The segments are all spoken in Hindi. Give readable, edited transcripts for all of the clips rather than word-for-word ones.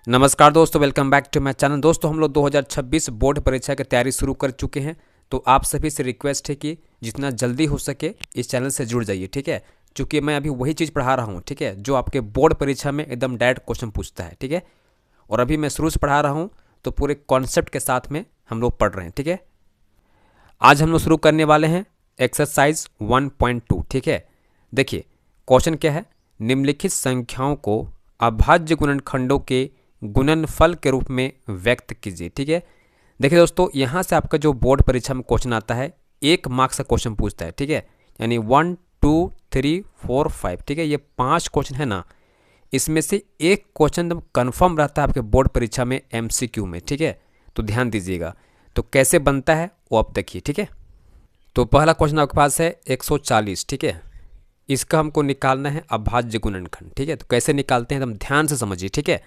नमस्कार दोस्तों, welcome back to my channel. दोस्तों हम लोग 2026 बोर्ड परीक्षा की तैयारी शुरू कर चुके हैं। तो आप सभी से रिक्वेस्ट है कि जितना जल्दी हो सके इस चैनल से जुड़ जाइए, ठीक है। क्योंकि मैं अभी वही चीज़ पढ़ा रहा हूँ, ठीक है, जो आपके बोर्ड परीक्षा में एकदम डायरेक्ट क्वेश्चन पूछता है, ठीक है। और अभी मैं शुरू से पढ़ा रहा हूँ तो पूरे कॉन्सेप्ट के साथ में हम लोग पढ़ रहे हैं, ठीक है। आज हम लोग शुरू करने वाले हैं एक्सरसाइज 1.2, ठीक है। देखिए क्वेश्चन क्या है, निम्नलिखित संख्याओं को अभाज्य गुणनखंडों के गुणनफल के रूप में व्यक्त कीजिए, ठीक है। देखिए दोस्तों, यहाँ से आपका जो बोर्ड परीक्षा में क्वेश्चन आता है 1 मार्क्स का क्वेश्चन पूछता है, ठीक है। यानी 1 2 3 4 5, ठीक है। ये 5 क्वेश्चन है ना, इसमें से एक क्वेश्चन कन्फर्म रहता है आपके बोर्ड परीक्षा में MCQ में, ठीक है। तो ध्यान दीजिएगा। तो कैसे बनता है वो आप देखिए, ठीक है। तो पहला क्वेश्चन आपके पास है 140, ठीक है। इसका हमको निकालना है अभाज्य गुणनखंड, ठीक है। तो कैसे निकालते हैं एकदम ध्यान से समझिए, ठीक है।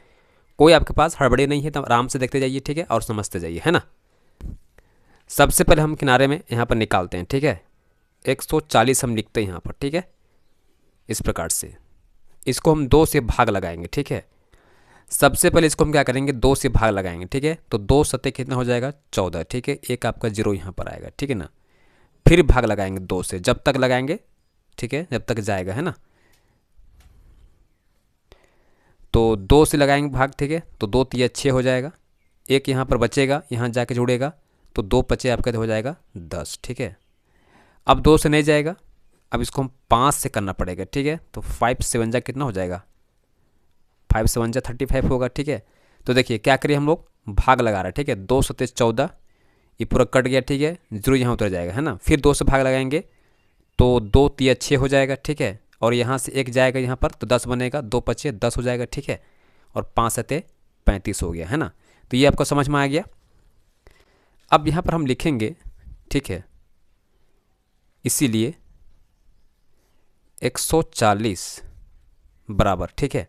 कोई आपके पास हड़बड़ी नहीं है, तो आराम से देखते जाइए, ठीक है, और समझते जाइए, है ना। सबसे पहले हम किनारे में यहाँ पर निकालते हैं, ठीक है। 140 हम लिखते हैं यहाँ पर, ठीक है, इस प्रकार से। इसको हम 2 से भाग लगाएंगे, ठीक है। सबसे पहले इसको हम क्या करेंगे, 2 से भाग लगाएंगे, ठीक है। तो 2 सत्ते कितना हो जाएगा, 14, ठीक है। एक आपका 0 यहाँ पर आएगा, ठीक है ना। फिर भाग लगाएंगे 2 से, जब तक लगाएंगे, ठीक है, जब तक जाएगा, है ना। तो 2 से लगाएंगे भाग, ठीक है। तो 2 तिया 6 हो जाएगा, एक यहाँ पर बचेगा, यहाँ जाके जुड़ेगा, तो 2 पचे आपका हो जाएगा 10, ठीक है। अब 2 से नहीं जाएगा, अब इसको हम 5 से करना पड़ेगा, ठीक है। तो 5 7 जा कितना हो जाएगा, 5 7 जा 35 होगा, ठीक है। तो देखिए क्या करिए, हम लोग भाग लगा रहे हैं, ठीक है। 2 सत्ते 14, ये पूरा कट गया, ठीक है। 0 यहाँ उतर जाएगा, है ना। फिर 2 से भाग लगाएंगे तो 2 तिया 6 हो जाएगा, ठीक है। और यहाँ से एक जाएगा यहाँ पर, तो 10 बनेगा, 2 पचे 10 हो जाएगा, ठीक है। और 5 सत्ते 35 हो गया, है ना। तो ये आपको समझ में आ गया। अब यहाँ पर हम लिखेंगे, ठीक है, इसीलिए 140 बराबर, ठीक है।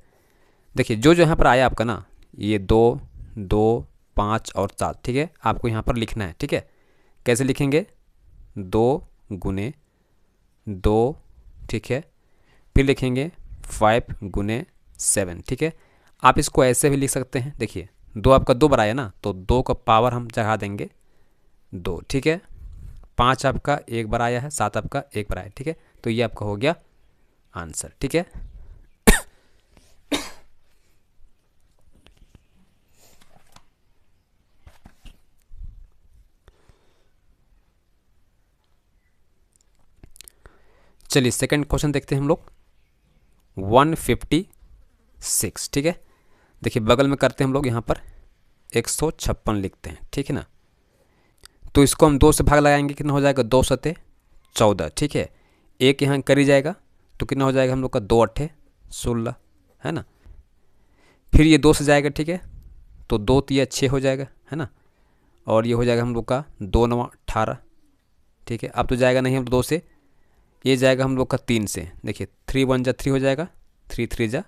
देखिए जो जो यहाँ पर आया आपका ना, ये 2 2 5 और 7, ठीक है, आपको यहाँ पर लिखना है, ठीक है। कैसे लिखेंगे, 2 गुने 2, ठीक है। फिर लिखेंगे 5 गुने 7, ठीक है। आप इसको ऐसे भी लिख सकते हैं, देखिए 2 आपका 2 बार आया ना, तो 2 का पावर हम चढ़ा देंगे 2, ठीक है। 5 आपका 1 बार आया है, 7 आपका 1 बार आया, ठीक है। तो ये आपका हो गया आंसर, ठीक है। चलिए सेकंड क्वेश्चन देखते हैं हम लोग, 156, ठीक है। देखिए बगल में करते हैं हम लोग, यहाँ पर 156 लिखते हैं, ठीक है ना। तो इसको हम 2 से भाग लगाएंगे, कितना हो जाएगा, 2 सत्ते 14, ठीक है। एक यहाँ कर ही जाएगा, तो कितना हो जाएगा हम लोग का, 2 अट्ठे 16, है ना। फिर ये 2 से जाएगा, ठीक है। तो 2 तिया 6 हो जाएगा, है ना। और ये हो जाएगा हम लोग का 2 9 18, ठीक है। अब तो जाएगा नहीं हम 2 से, ये जाएगा हम लोग का 3 से। देखिए 3 1 जा 3 हो जाएगा, 3 3 जा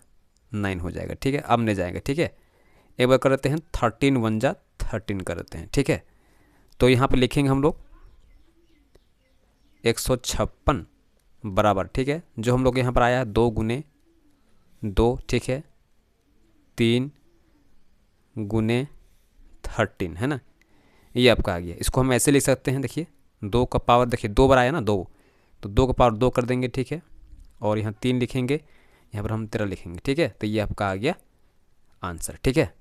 9 हो जाएगा, ठीक है। अब नहीं जाएगा, ठीक है। एक बार कर देते हैं, 13 1 जा 13 कर देते हैं, ठीक है। तो यहाँ पे लिखेंगे हम लोग 156 बराबर, ठीक है, जो हम लोग यहाँ पर आया है 2 गुने 2, ठीक है, 3 गुने 13, है ना। ये आपका आ गया। इसको हम ऐसे लिख सकते हैं, देखिए 2 का पावर, देखिए 2 बार आया ना 2, तो 2 का पावर 2 कर देंगे, ठीक है। और यहाँ 3 लिखेंगे, यहाँ पर हम 13 लिखेंगे, ठीक है। तो ये आपका आ गया आंसर, ठीक है।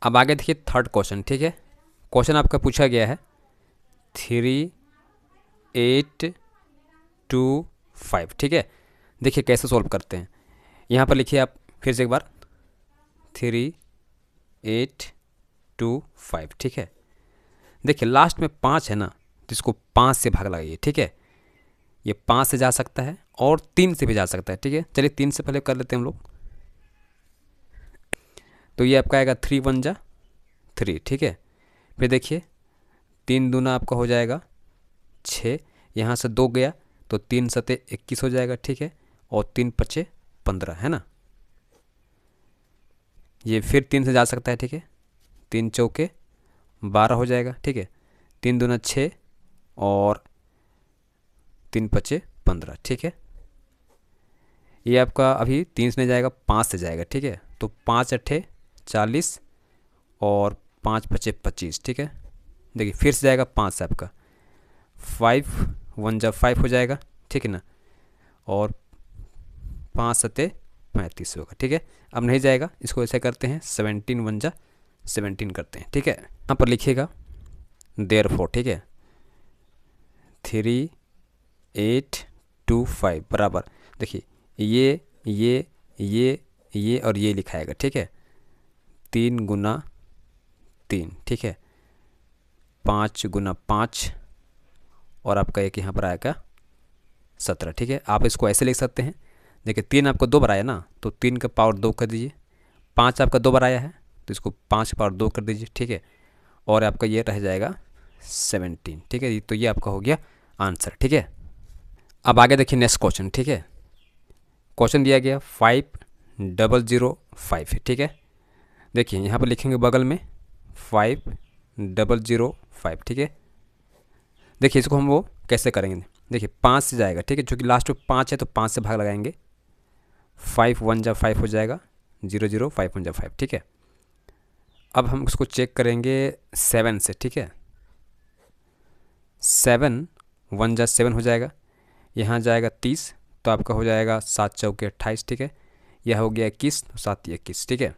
अब आगे देखिए थर्ड क्वेश्चन, ठीक है। क्वेश्चन आपका पूछा गया है 3 8 2 5, ठीक है। देखिए कैसे सॉल्व करते हैं, यहाँ पर लिखिए आप फिर से एक बार, 3 8 2 5, ठीक है। देखिए लास्ट में 5 है ना, तो इसको 5 से भाग लगाइए, ठीक है। ये 5 से जा सकता है और 3 से भी जा सकता है, ठीक है। चलिए 3 से पहले कर लेते हैं हम लोग। तो ये आपका आएगा 3 1 जा 3, ठीक है। फिर देखिए 3 दूना आपका हो जाएगा 6, यहाँ से 2 गया तो 3 सत्ते 21 हो जाएगा, ठीक है। और 3 पचे 15, है ना। ये फिर 3 से जा सकता है, ठीक है। 3 चौके 12 हो जाएगा, ठीक है। 3 दूना 6 और 3 पचे 15, ठीक है। ये आपका अभी 3 से नहीं जाएगा, 5 से जाएगा, ठीक है। तो 5 अट्ठे 40 और 5 बचे 25, ठीक है। देखिए फिर से जाएगा 5 से आपका 5 1 जा 5 हो जाएगा, ठीक है ना, और 5 सते 35 होगा, ठीक है। अब नहीं जाएगा, इसको ऐसे करते हैं 17 1 जा 17 करते हैं, ठीक है। यहाँ पर लिखिएगा देयरफॉर, ठीक है, 3 8 2 5 बराबर, देखिए ये और ये लिखाएगा, ठीक है, 3 गुना 3, ठीक है, 5 गुना 5 और आपका एक यहाँ पर आएगा 17, ठीक है। आप इसको ऐसे लिख सकते हैं, देखिए 3 आपको 2 बार आया ना, तो 3 का पावर 2 कर दीजिए, 5 आपका 2 बार आया है तो इसको 5 का पावर 2 कर दीजिए, ठीक है, और आपका ये रह जाएगा 17, ठीक है। तो ये आपका हो गया आंसर, ठीक है। अब आगे देखिए नेक्स्ट क्वेश्चन, ठीक है। क्वेश्चन दिया गया 5005 है, ठीक है। देखिए यहाँ पर लिखेंगे बगल में 5005, ठीक है। देखिए इसको हम वो कैसे करेंगे, देखिए 5 से जाएगा, ठीक है, क्योंकि लास्ट में 5 है तो 5 से भाग लगाएंगे, 5 1 जा 5 हो जाएगा, 0 0 5 1 जा 5, ठीक है। अब हम उसको चेक करेंगे 7 से, ठीक है, 7 1 जा 7 हो जाएगा, यहाँ जाएगा 30 तो आपका हो जाएगा 7 चौके 28, ठीक है, यह हो गया 21 तो 7 21, ठीक है।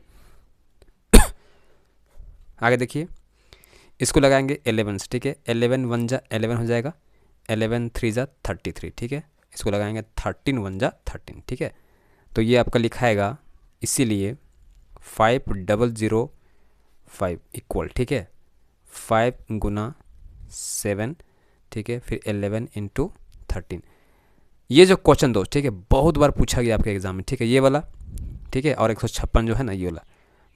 आगे देखिए इसको लगाएंगे 11 से, ठीक है, 11 1 जा 11 हो जाएगा, 11 3 जा 33, ठीक है, इसको लगाएंगे 13 1 जा 13, ठीक है। तो ये आपका लिखाएगा इसीलिए 5005 इक्वल, ठीक है, 5 गुना 7, ठीक है, फिर 11 इंटू 13। ये जो क्वेश्चन दोस्त, ठीक है, बहुत बार पूछा गया आपके एग्जाम में, ठीक है, ये वाला, ठीक है, और 156 जो है ना ये वाला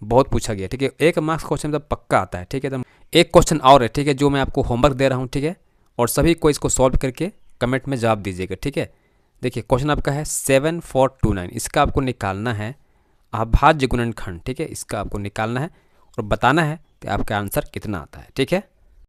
बहुत पूछा गया, ठीक है, 1 मार्क्स क्वेश्चन तब पक्का आता है, ठीक है। तो एक क्वेश्चन और है, ठीक है, जो मैं आपको होमवर्क दे रहा हूँ, ठीक है, और सभी को इसको सॉल्व करके कमेंट में जवाब दीजिएगा, ठीक है। देखिए क्वेश्चन आपका है 7429, इसका आपको निकालना है अभाज्य गुणनखंड, ठीक है, इसका आपको निकालना है और बताना है कि आपका आंसर कितना आता है, ठीक है।